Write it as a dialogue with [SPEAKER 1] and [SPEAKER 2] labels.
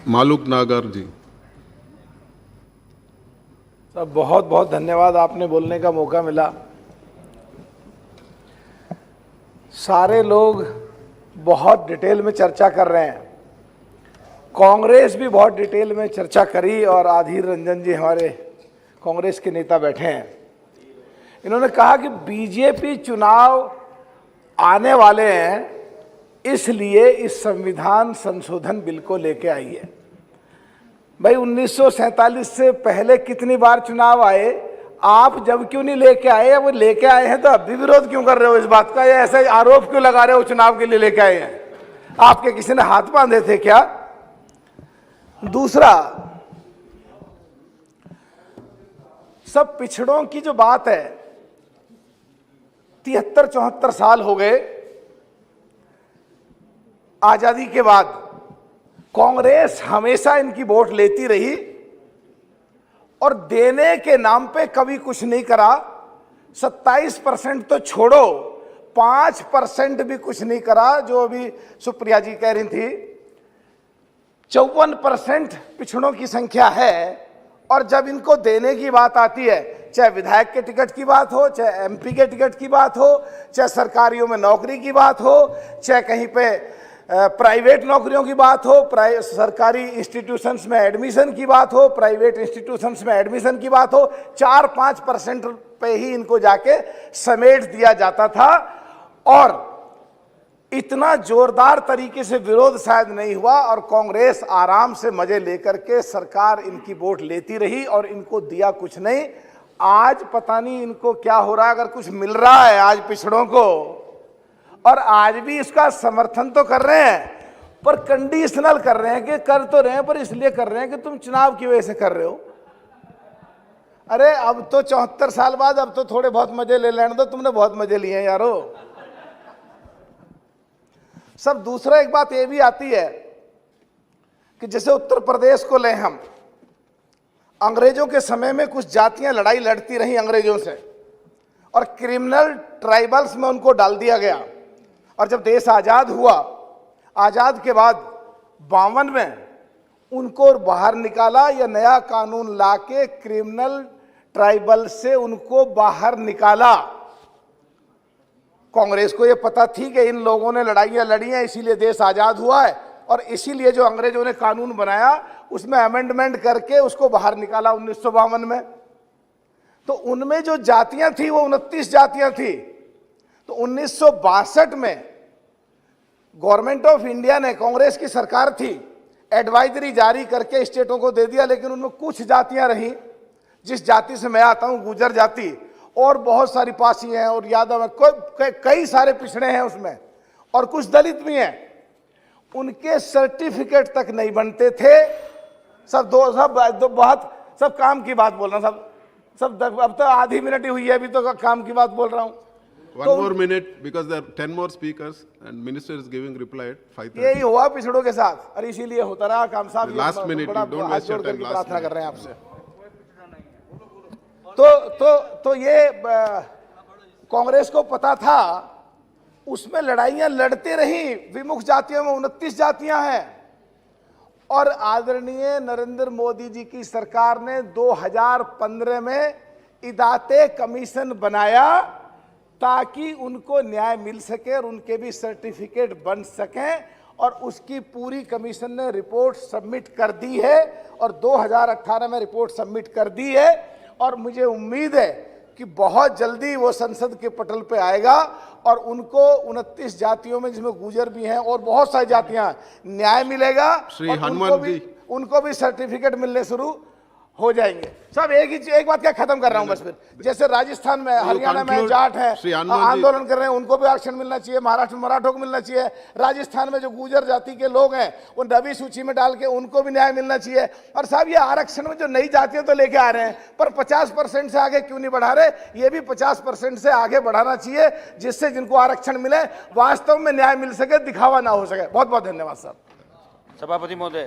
[SPEAKER 1] मालूक नागर जी।
[SPEAKER 2] सब बहुत बहुत धन्यवाद, आपने बोलने का मौका मिला। सारे लोग बहुत डिटेल में चर्चा कर रहे हैं, कांग्रेस भी बहुत डिटेल में चर्चा करी और आधीर रंजन जी हमारे कांग्रेस के नेता बैठे हैं। इन्होंने कहा कि बीजेपी चुनाव आने वाले हैं, इसलिए इस संविधान संशोधन बिल को लेके आई है। भाई 1947 से पहले कितनी बार चुनाव आए, आप जब क्यों नहीं लेके आए? वो लेके आए हैं तो अब भी विरोध क्यों कर रहे हो इस बात का? या ऐसे आरोप क्यों लगा रहे हो चुनाव के लिए लेके आए हैं? आपके किसी ने हाथ बांधे थे क्या? दूसरा, सब पिछड़ों की जो बात है, 73-74 साल हो गए आजादी के बाद, कांग्रेस हमेशा इनकी वोट लेती रही और देने के नाम पे कभी कुछ नहीं करा। 27% तो छोड़ो, 5% भी कुछ नहीं करा, जो अभी सुप्रिया जी कह रही थी। 54% पिछड़ों की संख्या है, और जब इनको देने की बात आती है, चाहे विधायक के टिकट की बात हो, चाहे एमपी के टिकट की बात हो, चाहे सरकारियों में नौकरी की बात हो, चाहे कहीं पे प्राइवेट नौकरियों की बात हो, सरकारी इंस्टीट्यूशंस में एडमिशन की बात हो, प्राइवेट इंस्टीट्यूशंस में एडमिशन की बात हो, 4-5% पे ही इनको जाके समेट दिया जाता था। और इतना जोरदार तरीके से विरोध शायद नहीं हुआ, और कांग्रेस आराम से मजे लेकर के सरकार इनकी वोट लेती रही और इनको दिया कुछ नहीं। आज पता नहीं इनको क्या हो रहा है, अगर कुछ मिल रहा है आज पिछड़ों को, और आज भी इसका समर्थन तो कर रहे हैं, पर कंडीशनल कर रहे हैं कि कर तो रहे हैं, पर इसलिए कर रहे हैं कि तुम चुनाव की वजह से कर रहे हो। अरे अब तो 74 साल बाद अब तो थोड़े बहुत मजे ले लेने दो, तुमने बहुत मजे लिए हैं यारो। सब दूसरा एक बात ये भी आती है कि जैसे उत्तर प्रदेश को ले हम, अंग्रेजों के समय में कुछ जातियां लड़ाई लड़ती रही अंग्रेजों से, और क्रिमिनल ट्राइबल्स में उनको डाल दिया गया। और जब देश आजाद हुआ, आजाद के बाद 52 में उनको बाहर निकाला, या नया कानून लाके क्रिमिनल ट्राइबल से उनको बाहर निकाला। कांग्रेस को ये पता थी कि इन लोगों ने लड़ाइयां लड़ी हैं, इसीलिए देश आजाद हुआ है, और इसीलिए जो अंग्रेजों ने कानून बनाया उसमें अमेंडमेंट करके उसको बाहर निकाला 1952 में। तो उनमें जो जातियां थी वो 29 जातियां थी। तो 1962 में गवर्नमेंट ऑफ इंडिया ने, कांग्रेस की सरकार थी, एडवाइजरी जारी करके स्टेटों को दे दिया, लेकिन उनमें कुछ जातियां रही। जिस जाति से मैं आता हूं, गुर्जर जाति, और बहुत सारी पासी हैं और यादव हैं, कई सारे पिछड़े हैं उसमें, और कुछ दलित भी हैं। उनके सर्टिफिकेट तक नहीं बनते थे। सब काम की बात बोल रहा हूं, सब अब तो आधी मिनट ही हुई है, अभी तो काम की बात बोल रहा हूं।
[SPEAKER 1] One more minute because there are 10 more speakers and minister is giving reply at 5:30.
[SPEAKER 2] यही हुआ पिछड़ों के साथ, और इसीलिए होता रहा काम साहब।
[SPEAKER 1] Last minute, don't waste your time.
[SPEAKER 2] प्रार्थना कर रहे हैं आपसे। तो ये कांग्रेस को पता था, उसमें लड़ाइयां लड़ते रही। विमुख जातियों में 29 जातियां हैं, और आदरणीय नरेंद्र मोदी जी की सरकार ने 2015 में इदाते कमीशन बनाया ताकि उनको न्याय मिल सके और उनके भी सर्टिफिकेट बन सकें, और उसकी पूरी कमीशन ने रिपोर्ट सबमिट कर दी है, और 2018 में रिपोर्ट सबमिट कर दी है। और मुझे उम्मीद है कि बहुत जल्दी वो संसद के पटल पे आएगा, और उनको 29 जातियों में, जिसमें गुर्जर भी हैं और बहुत सारी जातियां, न्याय मिलेगा, और उनको भी सर्टिफिकेट मिलने शुरू हो जाएंगे। सब एक बात क्या खत्म कर रहा हूं बस फिर, जैसे राजस्थान में, हरियाणा में जाट है, आंदोलन कर रहे हैं, उनको भी आरक्षण मिलना चाहिए। महाराष्ट्र में मराठों को मिलना चाहिए। राजस्थान में जो गुर्जर जाति के लोग हैं वो नवी सूची में डाल के उनको भी न्याय मिलना चाहिए। और साहब ये आरक्षण में जो नई जातियां तो लेके आ रहे हैं, पर 50% से आगे क्यों नहीं बढ़ा रहे? ये भी 50% से आगे बढ़ाना चाहिए, जिससे जिनको आरक्षण मिले वास्तव में न्याय मिल सके, दिखावा ना हो सके। बहुत बहुत धन्यवाद साहब।
[SPEAKER 3] सभापति महोदय।